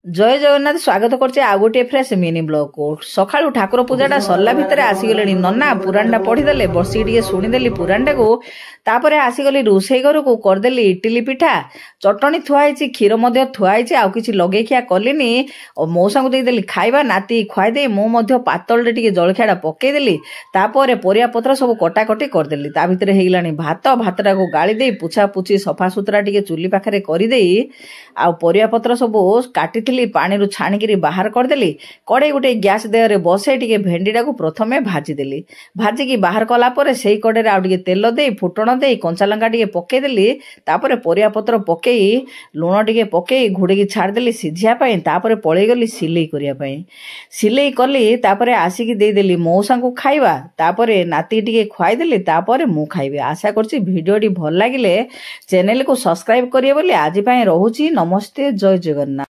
जय जगन्नाथ स्वागत करछे आ गोटे फ्रेश मिनी ब्लॉग को सकाळू ठाकुर पूजाटा सरला भितर आसीगले नन्ना पुराणटा पढ़ीदेले बसी टे शुणीदेली पुराणटा को तापर आसीगली रोषे घर को करदेली इडली पिठा चटणी थुआई क्षीर थुआई आउ कि लगे खिया कलिनी मौसा को देदेली खाइबा नाती खुआईदे मु पातल टे जलखियाटा पकईदेली तापर परिया पत्र सब कटाकटी करदेली ता भितर हेगलानी भात भातटा को गाली दे पुछा पुछी सफा सुतरा टे चुली पाखरे करदे आ परिया पत्र सब काटी पानी छाणिकी बाहर करदेली कड़े गोटे गैस देहरे बसे टे भेंडीटा को प्रथमे भाजीदेली भाजिकी बाहर कलापर से कड़े आउ तेल दे फुटण दे कंचा लंका टे पकईदेली तापर परिया पत्र पकई लुण टे पकई घोड़े छाड़देली सिझापी तापर पलैगली सिले करने सिले कली तापर आसिकी देदेली मौसा को खाइबा तापर नाती टे खुआईदेली तापर मु खाइबी। आशा करछि भिडियोटी भल लागिले चैनल को सब्सक्राइब करिए बोली आज रोची। नमस्ते, जय जगन्नाथ।